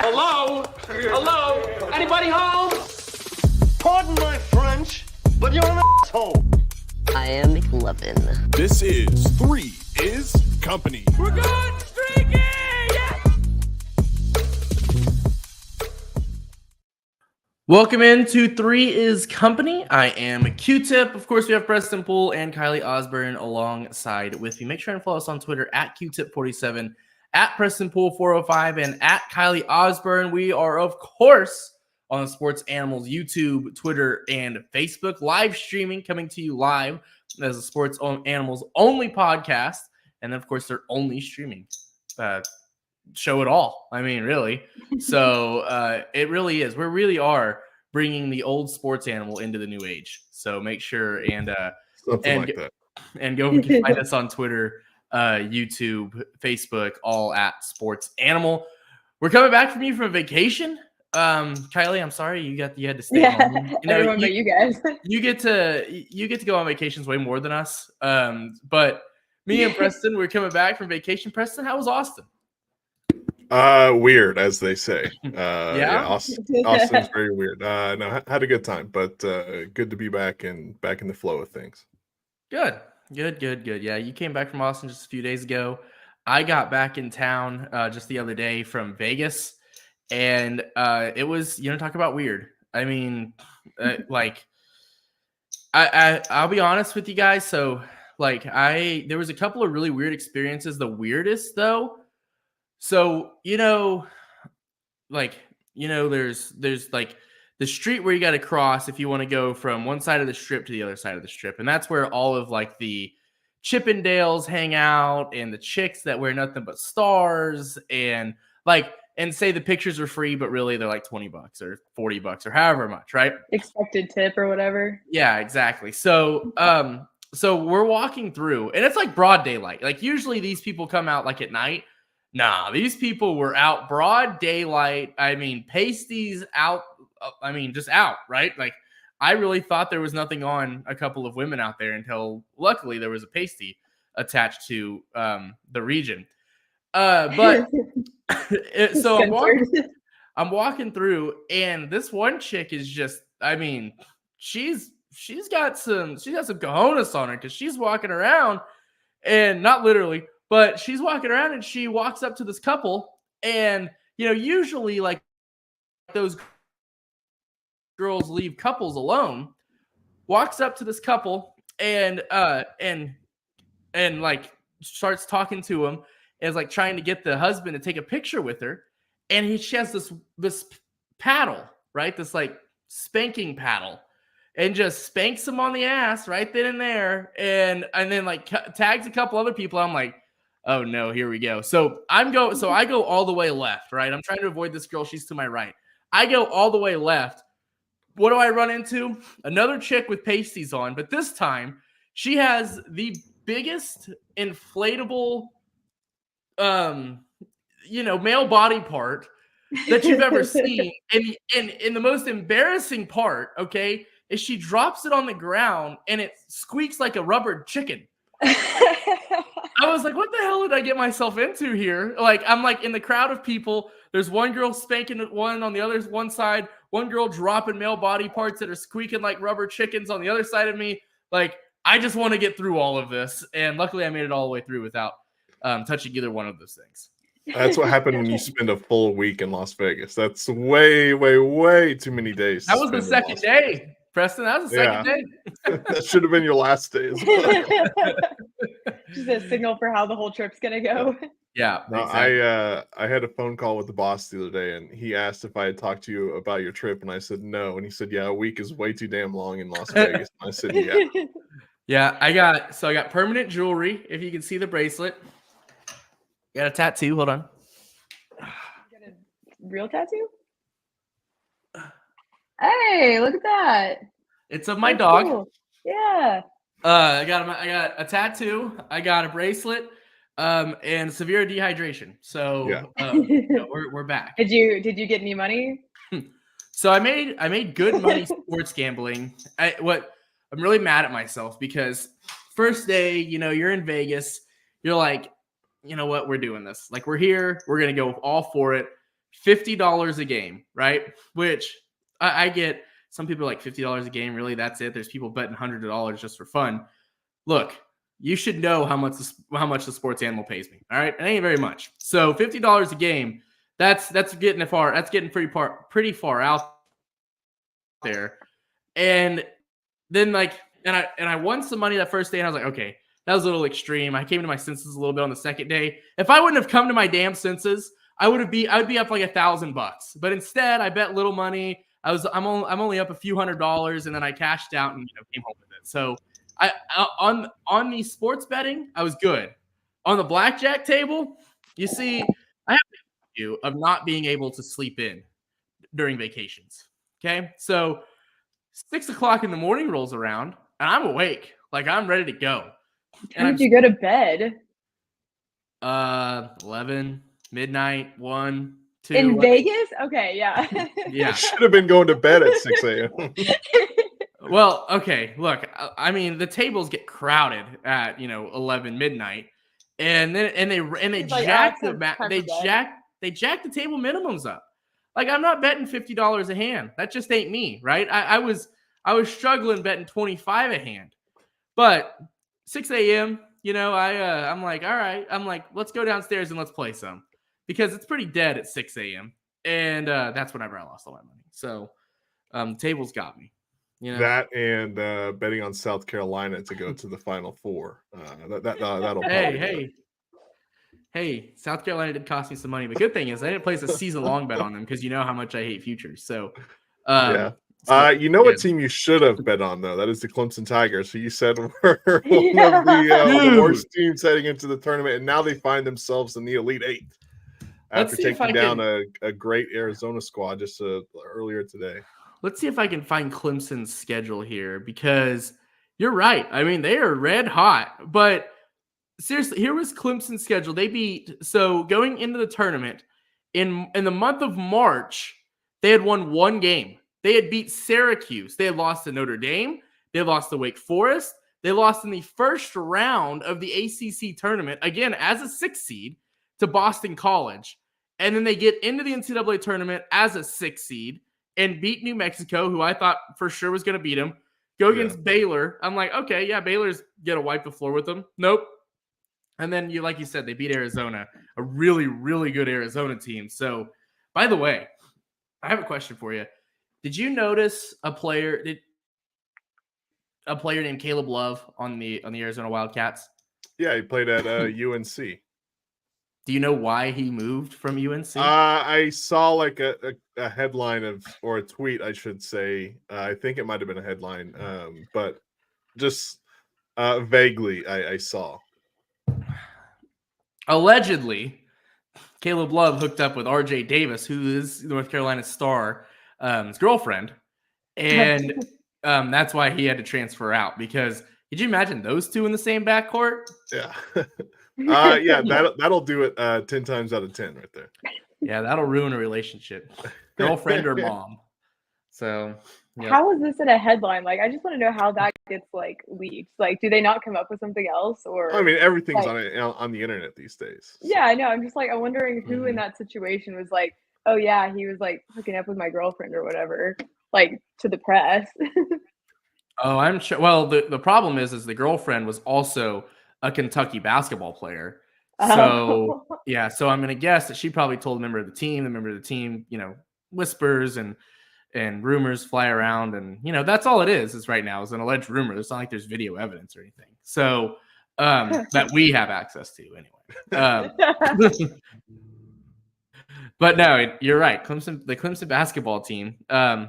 Hello? Hello? Anybody home? Pardon my French, but you're an asshole. I am McLovin. This is 3 is Company. We're going streaky! Yeah! Welcome into 3 is Company. I am Q-Tip. Of course, we have Preston Poole and Kylie Osborne alongside with me. Make sure and follow us on Twitter at Q-Tip47, at Preston Poole 405, and at Kylie Osborne. We are, of course, on the Sports Animals YouTube, Twitter, and Facebook, live streaming, coming to you live as a Sports Animals only podcast. And then, of course, they're only streaming show it all. I mean, really. So it really is. We really are bringing the old sports animal into the new age. So make sure and go find us on Twitter, YouTube, Facebook, all at Sports Animal. We're coming back from you from vacation. Kylie, I'm sorry you had to stay home. Everyone but you guys. You get to go on vacations way more than us. But me and Preston, we're coming back from vacation. Preston, how was Austin? Weird, as they say. Yeah? Austin's very weird. No, had a good time, but good to be back in the flow of things. Good. Yeah, you came back from Austin just a few days ago. I got back in town just the other day from Vegas, and it was, talk about weird. I mean, I'll be honest with you guys. So, there was a couple of really weird experiences. The weirdest, though. So, there's like the street where you got to cross if you want to go from one side of the strip to the other side of the strip. And that's where all of the Chippendales hang out and the chicks that wear nothing but stars and say the pictures are free, but really they're like $20 or $40 or however much, right? Expected tip or whatever. Yeah, exactly. So, so we're walking through and it's like broad daylight. Like usually these people come out at night. Nah, these people were out broad daylight. I mean, pasties out. I mean, just out, right? I really thought there was nothing on a couple of women out there until luckily there was a pasty attached to the region. But so I'm walking through, and this one chick is just, I mean, she's got some cojones on her because she's walking around, and not literally. But she's walking around and she walks up to this couple, and usually those girls leave couples alone. Walks up to this couple and starts talking to him, and is trying to get the husband to take a picture with her, and she has this paddle, right? This spanking paddle, and just spanks him on the ass right then and there, and then tags a couple other people. I'm like, oh no, here we go. So I go all the way left, right? I'm trying to avoid this girl. She's to my right. I go all the way left. What do I run into? Another chick with pasties on, but this time she has the biggest inflatable, male body part that you've ever seen. And the most embarrassing part, okay, is she drops it on the ground and it squeaks like a rubber chicken. I was like, what the hell did I get myself into here? I'm in the crowd of people. There's one girl spanking one on the other one side, one girl dropping male body parts that are squeaking like rubber chickens on the other side of me. I just want to get through all of this. And luckily I made it all the way through without touching either one of those things. That's what happened when you spend a full week in Las Vegas. That's way, way, way too many days. That was the second day. Preston, that was the second day. That should have been your last day as well. Just a signal for how the whole trip's gonna go. Yeah. No, exactly. I had a phone call with the boss the other day, and he asked if I had talked to you about your trip, and I said no. And he said, yeah, a week is way too damn long in Las Vegas. And I said, yeah. Yeah, I got permanent jewelry, if you can see the bracelet. Got a tattoo. Hold on. You got a real tattoo? Hey, look at that. It's of my dog. Cool. Yeah. I got a tattoo. I got a bracelet. And severe dehydration. So yeah. We're back. Did you get any money? So I made good money sports gambling. I'm really mad at myself because first day, you're in Vegas. You're like, you know what? We're doing this. We're here. We're going to go all for it. $50 a game, right? Which I get. Some people are like $50 a game. Really, that's it. There's people betting $100 just for fun. Look, you should know how much the sports animal pays me. All right, it ain't very much. So $50 a game. That's getting far. That's getting pretty far out there. And then I won some money that first day, and I was like, okay, that was a little extreme. I came to my senses a little bit on the second day. If I wouldn't have come to my damn senses, I would be up like $1,000. But instead, I bet little money. I'm only up a few $100s, and then I cashed out and came home with it. So on the sports betting, I was good. On the blackjack table, you see, I have the issue of not being able to sleep in during vacations. Okay, so 6 o'clock in the morning rolls around, and I'm awake, like I'm ready to go. When did you go to bed? 11, midnight, 1, 2. In Vegas? Okay, yeah. Yeah. Should have been going to bed at 6 a.m. Well, okay. Look, I mean, the tables get crowded at 11 midnight, and they It's like, jack oh, it's time for bed. they jack the table minimums up. Like I'm not betting $50 a hand. That just ain't me, right? I was struggling betting 25 a hand, but 6 a.m. I'm like, all right. I'm like, let's go downstairs and let's play some, because it's pretty dead at 6 a.m. And that's whenever I lost all my money. So tables got me. That and betting on South Carolina to go to the Final Four. That'll Hey, South Carolina did cost me some money, but good thing is I didn't place a season-long bet on them because you know how much I hate futures. So, yeah. What team you should have bet on, though? That is the Clemson Tigers, who you said were one of the worst teams heading into the tournament, and now they find themselves in the Elite Eight after taking down a great Arizona squad just earlier today. Let's see if I can find Clemson's schedule here, because you're right. I mean, they are red hot, but seriously, here was Clemson's schedule. They going into the tournament in the month of March, they had won one game. They had beat Syracuse. They had lost to Notre Dame. They lost to Wake Forest. They lost in the first round of the ACC tournament, again, as a 6th seed to Boston College. And then they get into the NCAA tournament as a 6th seed and beat New Mexico, who I thought for sure was going to beat them. Go against Baylor. I'm like, okay, yeah, Baylor's going to wipe the floor with them. Nope. And then, like you said, they beat Arizona, a really, really good Arizona team. So, by the way, I have a question for you. Did you notice a player named Caleb Love on the Arizona Wildcats? Yeah, he played at UNC. Do you know why he moved from UNC? I saw like a headline or a tweet, I should say. I think it might have been a headline, but just vaguely I saw. Allegedly, Caleb Love hooked up with RJ Davis, who is North Carolina's star, his girlfriend. And that's why he had to transfer out, because could you imagine those two in the same backcourt? Yeah. Yeah, that'll do it 10 times out of 10 right there. Yeah, that'll ruin a relationship. Girlfriend or mom. So How is this in a headline? Like, I just want to know how that gets leaked. Like, do they not come up with something else? Or I mean, everything's on the internet these days. Yeah, I know. I'm just I'm wondering who in that situation was like, oh yeah, he was hooking up with my girlfriend or whatever, to the press. Oh, I'm sure. Well, the problem is the girlfriend was also a Kentucky basketball player. So yeah, so I'm gonna guess that she probably told a member of the team. The member of the team, whispers and rumors fly around, and that's all it is right now is an alleged rumor. It's not like there's video evidence or anything. So that we have access to anyway. But no, you're right. The Clemson basketball team,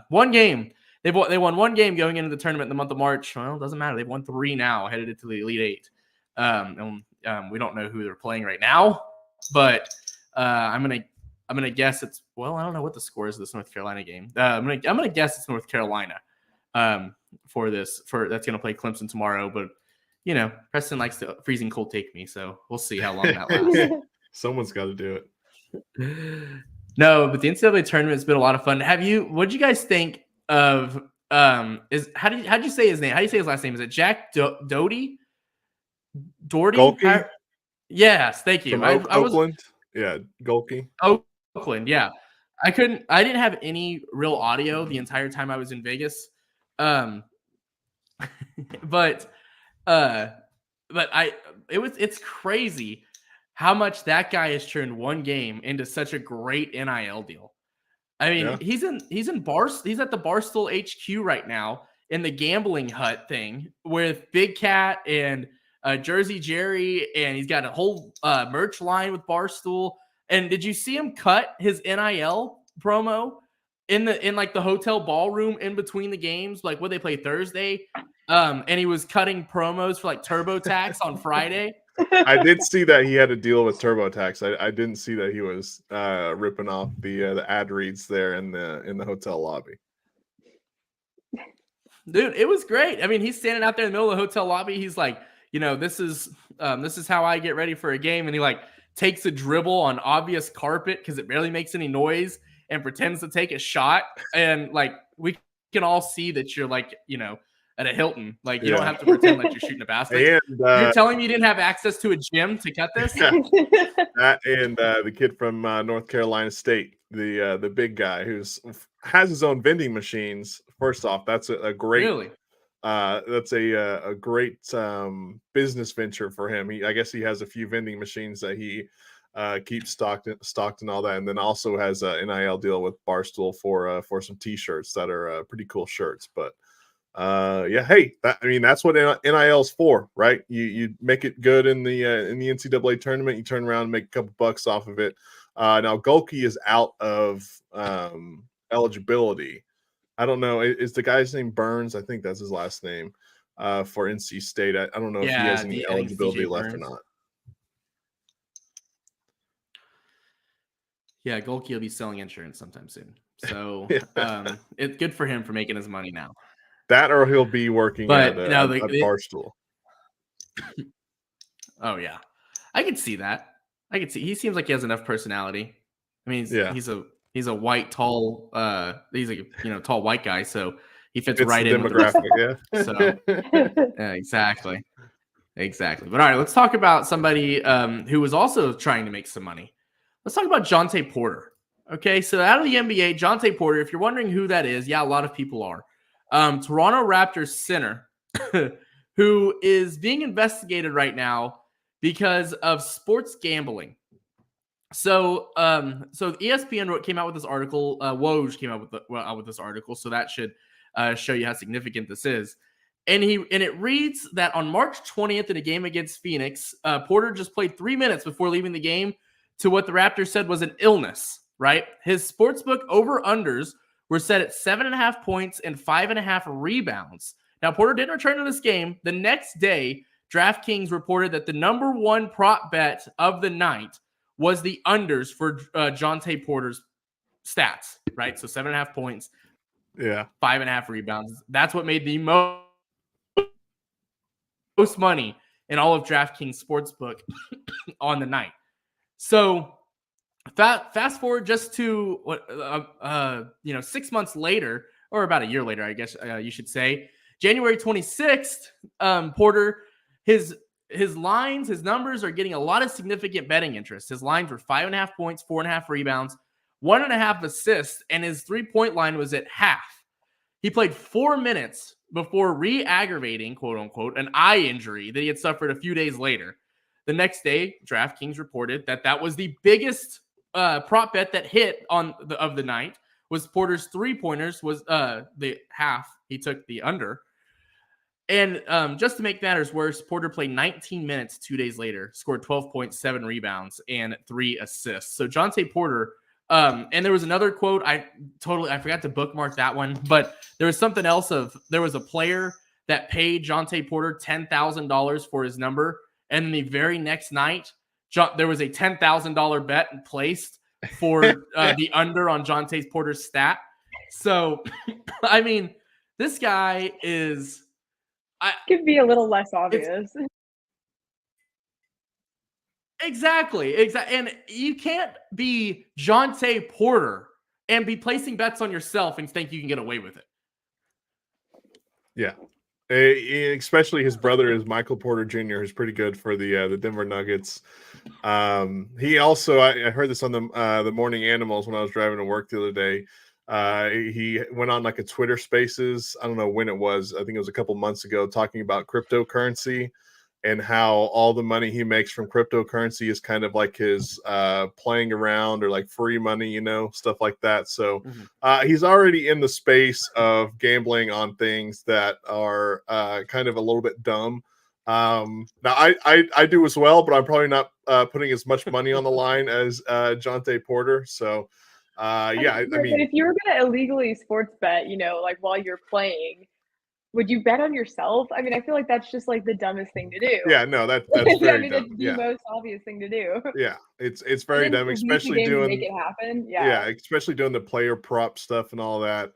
one game. They won one game going into the tournament in the month of March. Well, it doesn't matter. They've won 3 now, headed into the Elite Eight. And we don't know who they're playing right now, but I'm gonna guess it's I don't know what the score is of this North Carolina game. I'm gonna guess it's North Carolina that's gonna play Clemson tomorrow. But Preston likes to freezing cold take me, so we'll see how long that lasts. Someone's got to do it. No, but the NCAA tournament's been a lot of fun. What did you guys think of? How'd you say his name? How do you say his last name? Is it Jack Doherty? Golke? Yes, thank you. From Oakland? Yeah, Golke. Oakland, yeah. I didn't have any real audio the entire time I was in Vegas. But it's crazy how much that guy has turned one game into such a great NIL deal. I mean, he's at the Barstool HQ right now in the gambling hut thing with Big Cat and Jersey Jerry, and he's got a whole merch line with Barstool. And did you see him cut his NIL promo in the hotel ballroom in between the games? Like, what they play Thursday? And he was cutting promos for like TurboTax on Friday. I did see that he had a deal with TurboTax. I didn't see that he was ripping off the ad reads there in the hotel lobby. Dude, it was great. I mean, he's standing out there in the middle of the hotel lobby. He's like, this is how I get ready for a game, and he like takes a dribble on obvious carpet because it barely makes any noise and pretends to take a shot. And like we can all see that you're like, at a Hilton. Like, you don't have to pretend like you're shooting a basket. And, you're telling me you didn't have access to a gym to cut this? That and the kid from North Carolina State, the big guy has his own vending machines. First off, that's a great really. That's a great business venture for him. I guess he has a few vending machines that he keeps stocked and all that, and then also has an NIL deal with Barstool for some T-shirts that are pretty cool shirts. But hey, that's what NIL's for, right? You make it good in the NCAA tournament, you turn around and make a couple bucks off of it. Now Golke is out of eligibility. I don't know. Is the guy's name Burns? I think that's his last name for NC State. I don't know if he has any eligibility left or not. Yeah, Golke will be selling insurance sometime soon. So it's good for him for making his money now. That or he'll be working at Barstool. Oh, yeah. I could see that. He seems like he has enough personality. I mean, he's a white, tall, he's a tall white guy, so he fits right in with the demographic. Yeah. So, yeah, exactly. But all right, let's talk about somebody who was also trying to make some money. Let's talk about Jontay Porter. Okay, so out of the NBA, Jontay Porter, if you're wondering who that is, yeah, a lot of people are. Toronto Raptors center who is being investigated right now because of sports gambling. So ESPN came out with this article. Woj came out with this article, so that should show you how significant this is. And it reads that on March 20th in a game against Phoenix, Porter just played 3 minutes before leaving the game to what the Raptors said was an illness. Right, his sportsbook over/unders were set at 7.5 points and 5.5 rebounds. Now, Porter didn't return to this game. The next day, DraftKings reported that the number one prop bet of the night was the unders for Jontay Porter's stats, right? So 7.5 points, 5.5 rebounds. That's what made the most money in all of DraftKings Sportsbook on the night. So fast forward just to 6 months later, or about a year later, I guess you should say, January 26th, Porter, his lines, his numbers are getting a lot of significant betting interest. His lines were 5.5 points, 4.5 rebounds, 1.5 assists, and his 3-point line was at half. He played 4 minutes before re-aggravating, quote unquote, an eye injury that he had suffered a few days later. The next day, DraftKings reported that was the biggest prop bet that hit of the night was Porter's 3-pointers was the half. He took the under. And just to make matters worse, Porter played 19 minutes 2 days later, scored 12 points, 7 rebounds, and 3 assists. So Jontay Porter, and there was another quote. I forgot to bookmark that one, but there was something else there was a player that paid Jontay Porter $10,000 for his number. And the very next night, there was a $10,000 bet placed for the under on Jontay Porter's stat. So, I mean, this guy is... could be a little less obvious. Exactly. And you can't be Jontay Porter and be placing bets on yourself and think you can get away with it. Yeah. Especially his brother is Michael Porter Jr., who's pretty good for the Denver Nuggets. He also, I heard this on the Morning Animals when I was driving to work the other day. He went on like a Twitter Spaces. I don't know when it was. I think it was a couple months ago, talking about cryptocurrency and how all the money he makes from cryptocurrency is kind of like his playing around or like free money, stuff like that. So he's already in the space of gambling on things that are kind of a little bit dumb. Now I do as well, but I'm probably not putting as much money on the line as Jonte Porter. So yeah, But if you were gonna illegally sports bet, like while you're playing, would you bet on yourself? I mean, I feel like that's just like the dumbest thing to do. yeah, no, that's I very mean, dumb. it's the Yeah, most obvious thing to do. yeah, it's And very then dumb, to lose the especially game to make doing it happen. yeah, especially doing the player prop stuff and all that.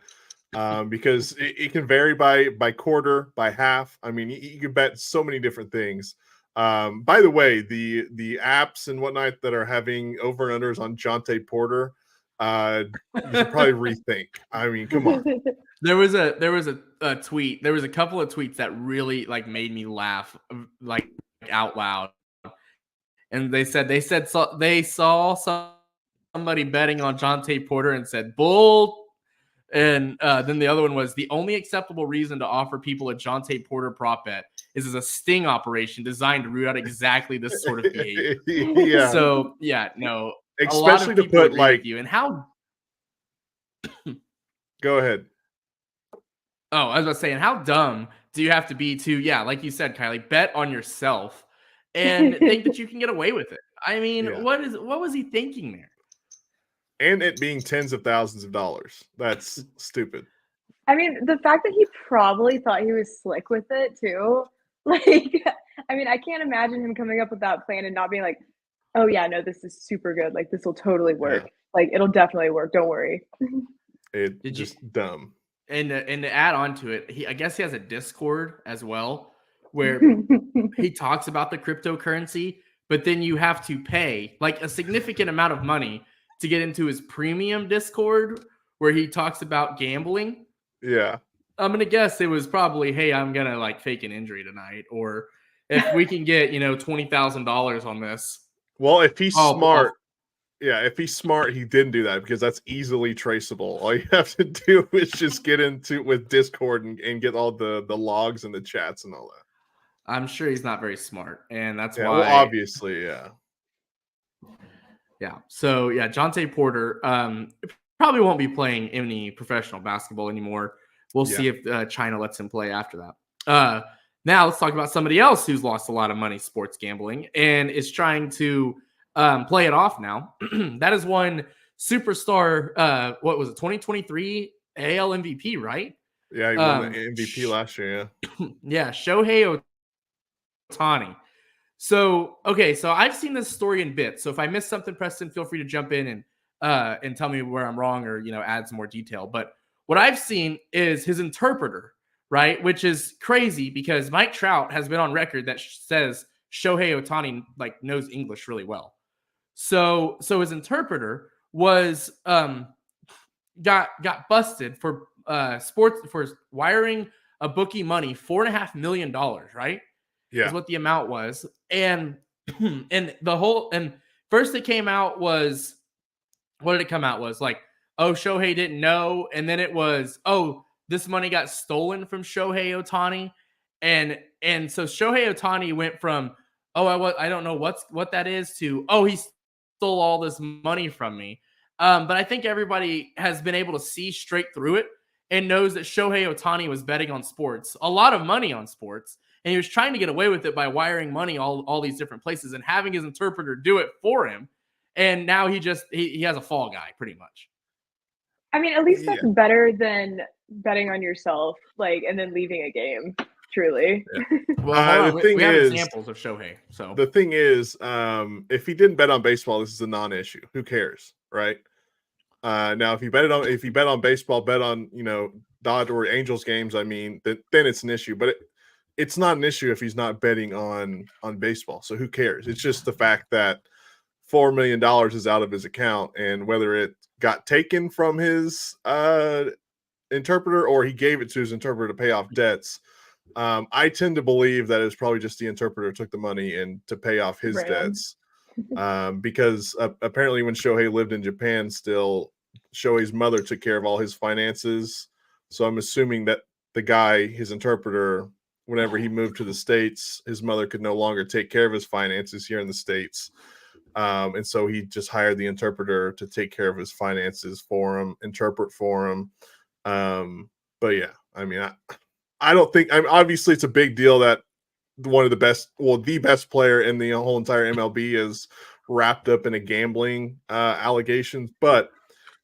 Because it can vary by quarter, by half. I mean, you can bet so many different things. By the way, the apps and whatnot that are having over and unders on Jonte Porter, you should probably rethink. I mean, come on. There was a tweet. There was a couple of tweets that really like made me laugh like out loud. And they saw somebody betting on Jonte Porter and said bull. And then the other one was the only acceptable reason to offer people a Jonte Porter prop bet is as a sting operation designed to root out exactly this sort of behavior. Yeah. So yeah, no, Especially a lot of to people put agree like with you. And how? Go ahead. Oh, I was about to say, and how dumb do you have to be to, yeah, like you said, Kylie, bet on yourself and think that you can get away with it? I mean, Yeah. what was he thinking there? And it being tens of thousands of dollars. That's stupid. I mean, the fact that he probably thought he was slick with it too. Like, I mean, I can't imagine him coming up with that plan and not being like, "Oh yeah, no, this is super good. Like, this will totally work. Yeah. Like, it'll definitely work. Don't worry." It's just dumb. And to add on to it, I guess he has a Discord as well where he talks about the cryptocurrency, but then you have to pay like a significant amount of money to get into his premium Discord where he talks about gambling. Yeah. I'm gonna guess it was probably, hey, I'm gonna like fake an injury tonight, or if we can get $20,000 on this. Well, if he's smart, if he's smart, he didn't do that because that's easily traceable. All you have to do is just get into with Discord and get all the logs and the chats and all that. I'm sure he's not very smart, and that's why. Well, obviously, yeah. Yeah. So yeah, Jonte Porter probably won't be playing any professional basketball anymore. We'll see if China lets him play after that. Now let's talk about somebody else who's lost a lot of money sports gambling and is trying to play it off now. That is one superstar. What was it? 2023 AL MVP, right? Yeah, he won the MVP last year. Yeah. Yeah, Shohei Ohtani. So I've seen this story in bits. So if I missed something, Preston, feel free to jump in and tell me where I'm wrong or add some more detail. But what I've seen is his interpreter, right? Which is crazy because Mike Trout has been on record that says Shohei Ohtani like knows English really well. So his interpreter was got busted for sports for wiring a bookie money $4.5 million, right? Yeah, is what the amount was, and first it came out was, what did it come out was like, oh, Shohei didn't know, and then it was, oh, this money got stolen from Shohei Ohtani, and so Shohei Ohtani went from, oh, I don't know what that is to, oh, he stole all this money from me. But I think everybody has been able to see straight through it and knows that Shohei Ohtani was betting on sports, a lot of money on sports. And he was trying to get away with it by wiring money all these different places and having his interpreter do it for him. And now he has a fall guy pretty much. I mean, at least that's better than betting on yourself, like, and then leaving a game. Truly. Yeah. Well, we have examples of Shohei. So the thing is, if he didn't bet on baseball, this is a non-issue. Who cares, right? Now, if you bet on baseball, bet on Dodge or Angels games. I mean, then it's an issue. But it's not an issue if he's not betting on baseball. So who cares? It's just the fact that $4 million is out of his account, and whether it got taken from his interpreter or he gave it to his interpreter to pay off debts, I tend to believe that it's probably just the interpreter took the money and to pay off his Ran. debts. Because apparently when Shohei lived in Japan still, Shohei's mother took care of all his finances. So I'm assuming that the guy, his interpreter, whenever he moved to the States, his mother could no longer take care of his finances here in the States. And so he just hired the interpreter to take care of his finances for him, interpret for him. But yeah, I mean, I don't think, obviously it's a big deal that one of the best, well, the best player in the whole entire MLB is wrapped up in a gambling allegations. But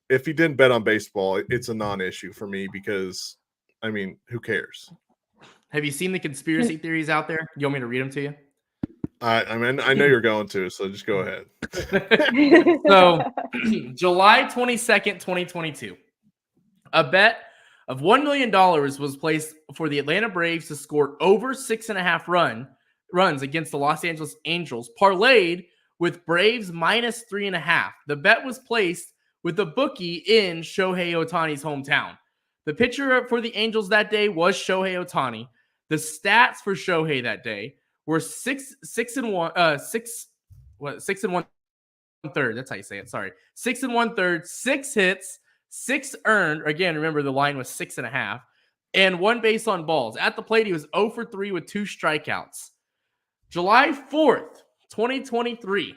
if he didn't bet on baseball, it's a non-issue for me because, I mean, who cares? Have you seen the conspiracy theories out there? You want me to read them to you? I mean, I know you're going to, so just go ahead. So, July 22nd, 2022, a bet of $1 million was placed for the Atlanta Braves to score over 6.5 runs against the Los Angeles Angels, parlayed with Braves minus 3.5. The bet was placed with the bookie in Shohei Ohtani's hometown. The pitcher for the Angels that day was Shohei Ohtani. The stats for Shohei that day were 6 1/3. That's how you say it. Sorry. 6 1/3, 6 hits, 6 earned. Again, remember the line was 6.5, and 1 base on balls. At the plate, he was 0 for 3 with 2 strikeouts. July 4th, 2023,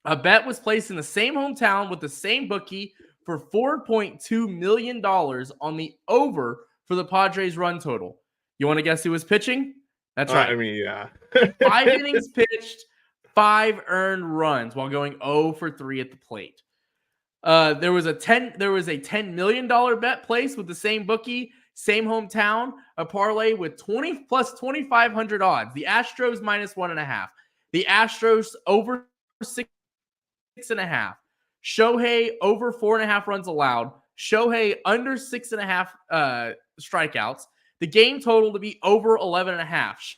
a bet was placed in the same hometown with the same bookie for $4.2 million on the over for the Padres run total. You want to guess who was pitching? That's right. I mean, yeah. 5 innings pitched, 5 earned runs while going 0 for 3 at the plate. There was a $10 million bet placed with the same bookie, same hometown, a parlay with 20 plus 2,500 odds. The Astros minus 1.5. The Astros over 6.5. Shohei over 4.5 runs allowed. Shohei under 6.5 strikeouts. The game total to be over 11.5.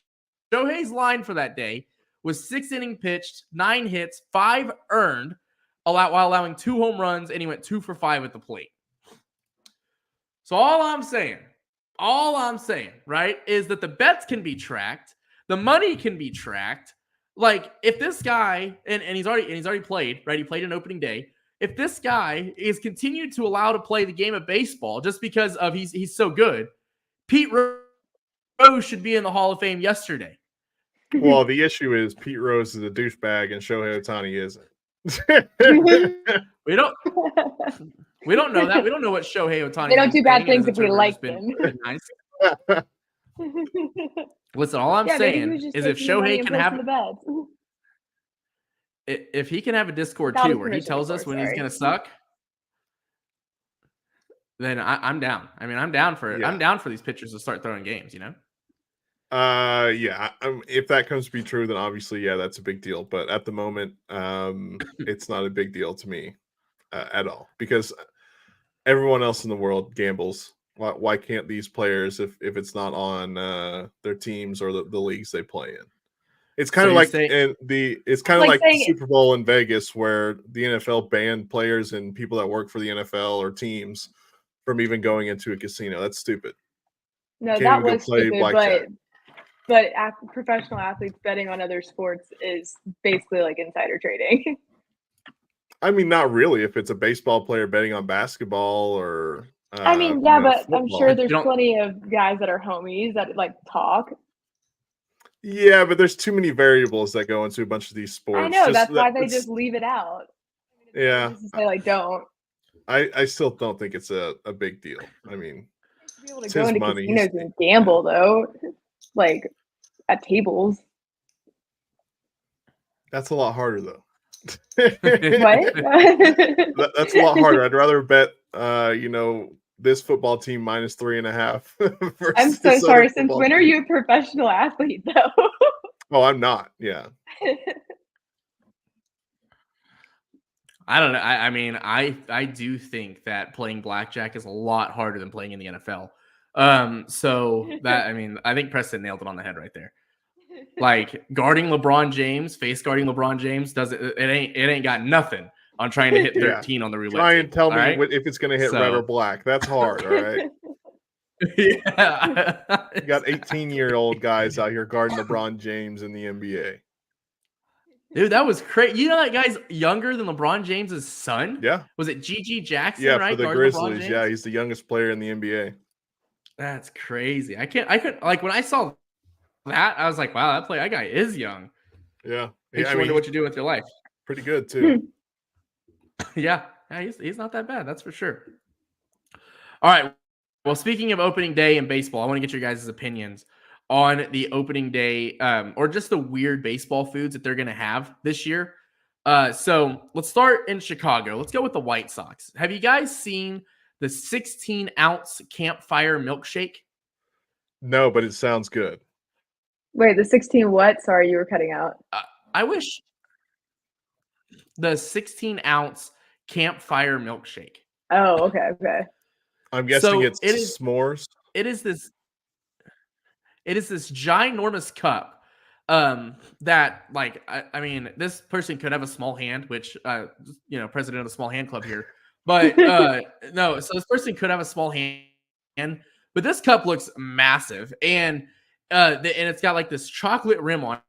Shohei's line for that day was 6 innings pitched, 9 hits, 5 earned, while allowing 2 home runs, and he went 2 for 5 at the plate. So all I'm saying, right, is that the bets can be tracked, the money can be tracked. Like if this guy, and he's already played, right? He played an opening day. If this guy is continued to allow to play the game of baseball just because of he's so good, Pete Rose should be in the Hall of Fame yesterday. Well, the issue is Pete Rose is a douchebag and Shohei Ohtani isn't. We don't know that. We don't know what Shohei Ohtani. They don't do bad things if we like them. Nice. Listen, all I'm saying is if Shohei can have if he can have a Discord too where he tells us when he's going to suck, then I'm down. I mean, I'm down for these pitchers to start throwing games, you know? Yeah. If that comes to be true, then obviously, yeah, that's a big deal. But at the moment, it's not a big deal to me at all because everyone else in the world gambles. Why can't these players, if it's not on their teams or the leagues they play in? It's kind of like the Super Bowl in Vegas where the NFL banned players and people that work for the NFL or teams from even going into a casino. That's stupid. No, that was stupid, but professional athletes betting on other sports is basically like insider trading. I mean, not really. If it's a baseball player betting on basketball or I mean, yeah, but football. I'm sure there's plenty of guys that are homies that like talk. Yeah, but there's too many variables that go into a bunch of these sports. I know, that's why they just leave it out. Yeah. They like don't. I still don't think it's a big deal. I mean, be able to go into casinos and gamble though, like at tables. That's a lot harder though. What? That's a lot harder. I'd rather bet this football team minus 3.5. I'm so sorry. Since when are you a professional athlete though? Oh, I'm not. Yeah. I don't know. I mean, I do think that playing blackjack is a lot harder than playing in the NFL. So that, I mean, I think Preston nailed it on the head right there. Like guarding LeBron James, face guarding LeBron James it ain't got nothing on trying to hit 13 on the roulette. Try and tell me right? if it's going to hit red or black. That's hard. All right. Yeah. You got 18-year-old guys out here guarding LeBron James in the NBA. Dude, that was crazy. You know that guy's younger than LeBron James's son? Yeah. Was it Gigi Jackson, Yeah, right? for the Guarding LeBron Grizzlies. James? Yeah, he's the youngest player in the NBA. That's crazy. I couldn't like when I saw that, I was like, wow, that guy is young. Yeah. Makes you wonder what you do with your life. Pretty good too. Yeah, he's not that bad, that's for sure. All right. Well, speaking of opening day in baseball, I want to get your guys' opinions on the opening day or just the weird baseball foods that they're going to have this year. So let's start in Chicago. Let's go with the White Sox. Have you guys seen the 16-ounce campfire milkshake? No, but it sounds good. Wait, the 16 what? Sorry, you were cutting out. I wish the 16-ounce campfire milkshake. Oh, okay. I'm guessing So it's it is- s'mores. It is this ginormous cup that like I mean this person could have a small hand, which president of the small hand club here, but no, so this person could have a small hand, but this cup looks massive, and it's got like this chocolate rim on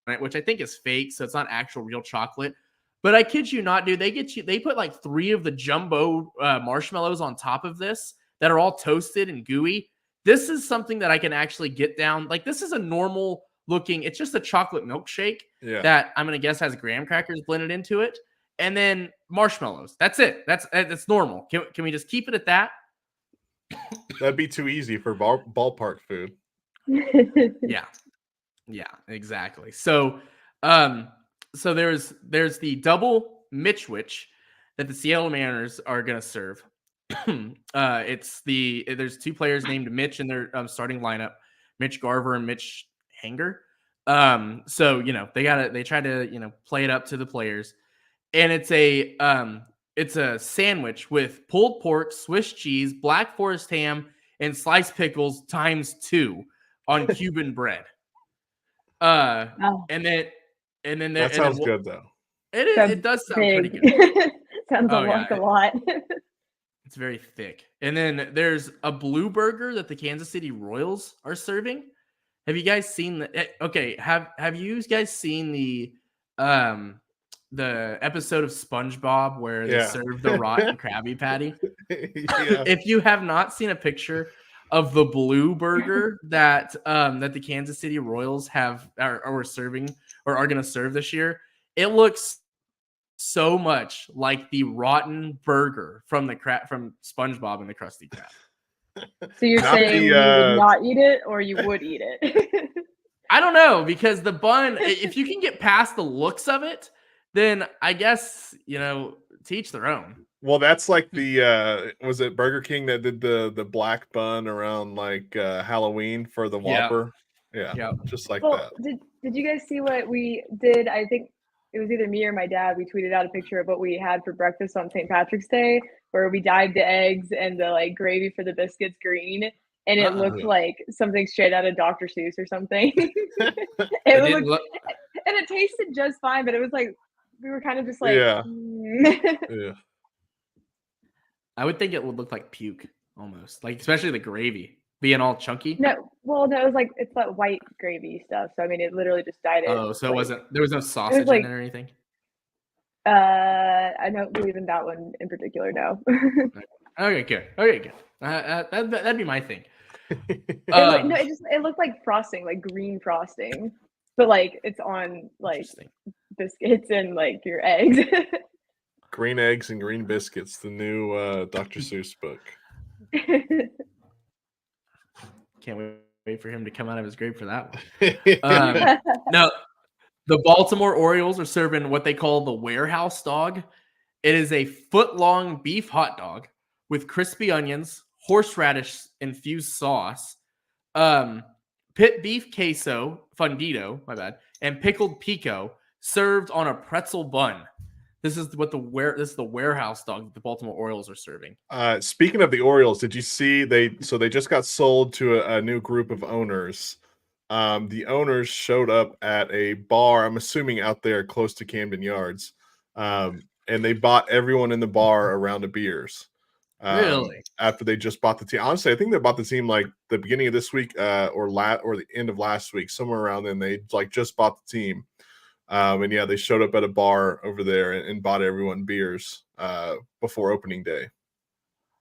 it, which I think is fake, so it's not actual real chocolate. But I kid you not, dude, they put like 3 of the jumbo marshmallows on top of this that are all toasted and gooey. This is something that I can actually get down. Like, this is a normal looking, it's just a chocolate milkshake that I'm going to guess has graham crackers blended into it. And then marshmallows. That's it. That's normal. Can we just keep it at that? That'd be too easy for ballpark food. Yeah, exactly. So, there's the double Mitchwich that the Seattle Mariners are going to serve. There's 2 players named Mitch in their starting lineup, Mitch Garver and Mitch Hanger. So they try to play it up to the players, and it's a sandwich with pulled pork, Swiss cheese, Black Forest ham, and sliced pickles times 2 on Cuban bread. And then that sounds good though. It is. That's it does sound big. pretty good. Sounds like a lot. It's very thick. And then there's a blue burger that the Kansas City Royals are serving. Have you guys seen the? Okay, have you guys seen the episode of SpongeBob where they serve the rotten Krabby Patty? If you have not seen a picture of the blue burger that the Kansas City Royals are serving or are going to serve this year, it looks so much like the rotten burger from SpongeBob and the Krusty Krab. So you're saying you would not eat it, or you would eat it? I don't know, because the bun, if you can get past the looks of it, then I guess to each their own. Well, that's like the was it Burger King that did the black bun around like Halloween for the Whopper? Yeah. Just like that. Did you guys see what we did? I think it was either me or my dad. We tweeted out a picture of what we had for breakfast on St. Patrick's Day, where we dyed the eggs and the gravy for the biscuits green, and it looked like something straight out of Dr. Seuss or something. And it tasted just fine, but it was like we were kind of just like, yeah. I would think it would look like puke almost, like especially the gravy being all chunky. No, it was like it's that white gravy stuff. So I mean, it literally just dyed it. Oh, so there was no sausage in it or anything. I don't believe in that one in particular. No. Okay, good. That'd be my thing. It looked like frosting, like green frosting, but like it's on like biscuits and like your eggs. Green eggs and green biscuits, the new Dr. Seuss book. Can't wait for him to come out of his grave for that one. No, the Baltimore Orioles are serving what they call the warehouse dog. It is a foot-long beef hot dog with crispy onions, horseradish infused sauce, pit beef queso fundido, and pickled pico served on a pretzel bun. This is the warehouse dog the Baltimore Orioles are serving. Speaking of the Orioles, did you see they just got sold to a new group of owners? The owners showed up at a bar, I'm assuming out there close to Camden Yards, and they bought everyone in the bar a round of beers. Really? After they just bought the team. Honestly, I think they bought the team like the beginning of this week or the end of last week, somewhere around then. They like just bought the team. And yeah, they showed up at a bar over there and bought everyone beers before opening day.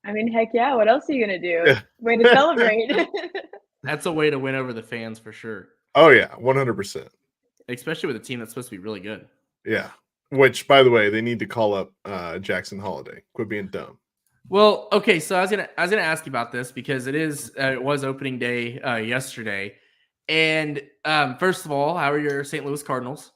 I mean, heck yeah. What else are you going to do? Yeah. Way to celebrate. That's a way to win over the fans for sure. Oh, yeah, 100%. Especially with a team that's supposed to be really good. Yeah. Which, by the way, they need to call up Jackson Holiday. Quit being dumb. Well, okay, so I was gonna ask you about this because it was opening day yesterday, and first of all, how are your St. Louis Cardinals?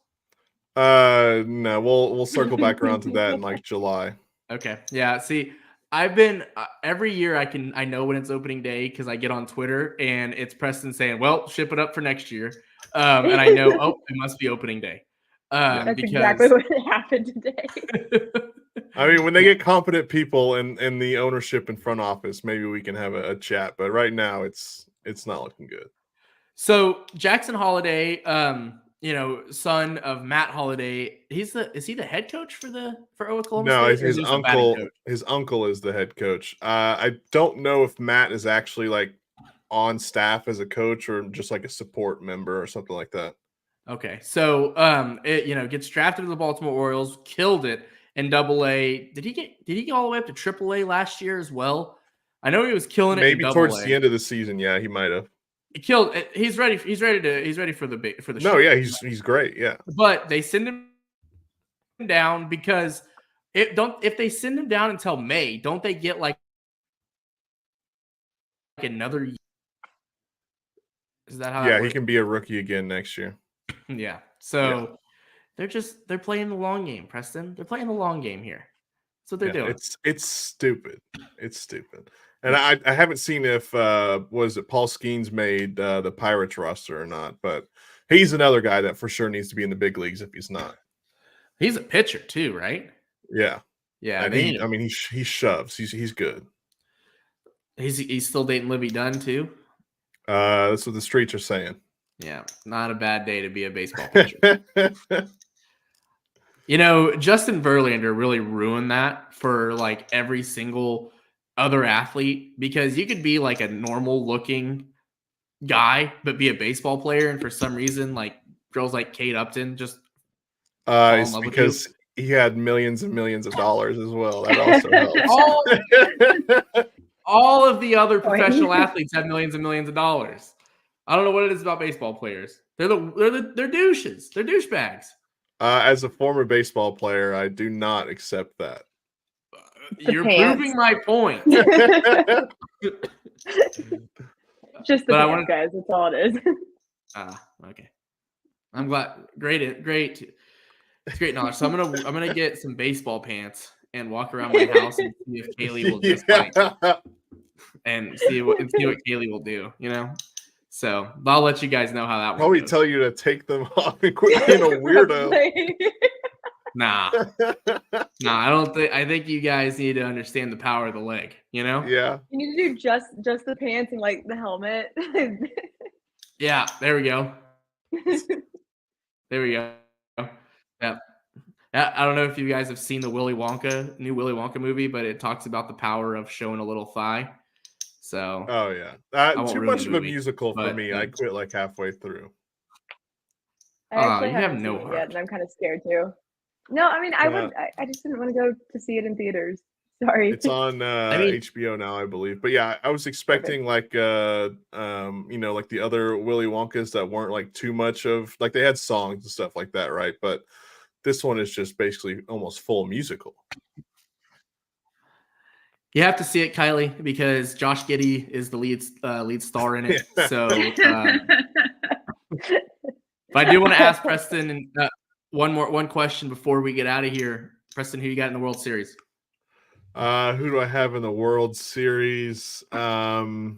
No, we'll circle back around to that in like July. Okay, yeah. See, I've been every year I know when it's opening day because I get on Twitter and it's Preston saying, "Well, ship it up for next year," and I know it must be opening day. That's because exactly what happened today. I mean, when they get competent people in the ownership and front office, maybe we can have a chat. But right now, it's not looking good. So Jackson Holiday, son of Matt Holiday, is he the head coach for Oklahoma No, State? his uncle is the head coach. I don't know if Matt is actually like on staff as a coach or just like a support member or something like that. Okay, so it gets drafted to the Baltimore Orioles, killed it in Double-A. Did he get all the way up to Triple-A last year as well? I know he was killing it. Maybe in towards Double-A. the end of the season, yeah, he might have. He killed it. He's ready for the No, yeah, he's great, yeah. But they send him down because if they send him down until May, don't they get like another year? Is that how? Yeah, he can be a rookie again next year. Yeah. So they're playing the long game, Preston. They're playing the long game here. That's what they're doing. It's stupid. It's stupid. And I haven't seen if was it Paul Skeens made the Pirates roster or not, but he's another guy that for sure needs to be in the big leagues if he's not. He's a pitcher too, right? Yeah. Yeah. And he shoves. He's good. He's still dating Libby Dunn too. That's what the streets are saying. Yeah, not a bad day to be a baseball pitcher. Justin Verlander really ruined that for like every single other athlete because you could be like a normal looking guy but be a baseball player, and for some reason like girls like Kate Upton just it's because he had millions and millions of dollars as well. That also helps. All of the other professional athletes have millions and millions of dollars. I don't know what it is about baseball players. They're douches. They're douchebags. As a former baseball player, I do not accept that. You're proving my point. Just the pants, guys. That's all it is. Okay. I'm glad. Great. It's great knowledge. So I'm gonna get some baseball pants and walk around my house and see if Kaylee will just and see what Kaylee will do. So I'll let you guys know how that works. Probably tell you to take them off and quit being a weirdo. Nah, I don't think. I think you guys need to understand the power of the leg. Yeah. You need to do just the pants and like the helmet. Yeah, there we go. Yeah. I don't know if you guys have seen the new Willy Wonka movie, but it talks about the power of showing a little thigh. So. Oh yeah, too much of a musical for me. I quit like halfway through. I actually have haven't no seen it heart. yet, and I'm kind of scared too. No, I mean I just didn't want to go to see it in theaters. Sorry. It's on HBO now, I believe. But yeah, I was expecting like like the other Willy Wonkas that weren't like too much of like they had songs and stuff like that, right? But this one is just basically almost full musical. You have to see it, Kylie, because Josh Giddey is the lead star in it. So, but I do want to ask Preston one question before we get out of here. Preston, who you got in the World Series? Who do I have in the World Series? Obviously,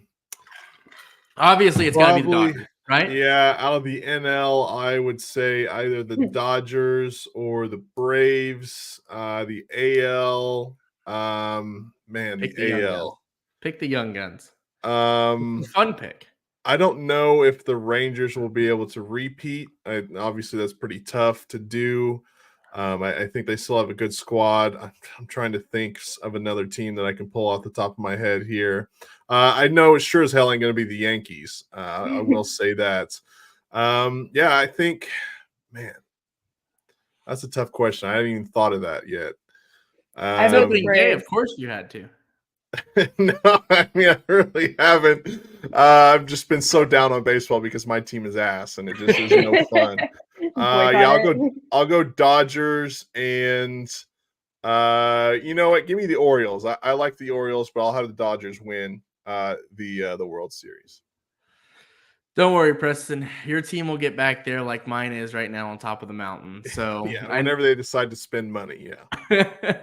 it's got to be the Dodgers, right? Yeah, out of the NL, I would say either the Dodgers or the Braves. The AL, the AL. Pick the young guns. Fun pick. I don't know if the Rangers will be able to repeat. Obviously, that's pretty tough to do. I think they still have a good squad. I'm trying to think of another team that I can pull off the top of my head here. I know it sure as hell ain't going to be the Yankees. I will say that. Yeah, I think, man, that's a tough question. I haven't even thought of that yet. I It's vote opening day. Braves. Of course you had to. No, I mean, I really haven't. I've just been so down on baseball because my team is ass and it just is no fun. Yeah, I'll go Dodgers and you know what? Give me the Orioles. I like the Orioles, but I'll have the Dodgers win the World Series. Don't worry, Preston. Your team will get back there like mine is right now on top of the mountain. So Yeah, whenever they decide to spend money, yeah.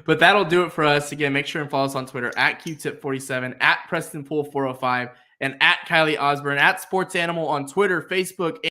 But that'll do it for us. Again, make sure and follow us on Twitter at QTip47, at PrestonPool405, and at Kylie Osborne, at Sports Animal on Twitter, Facebook,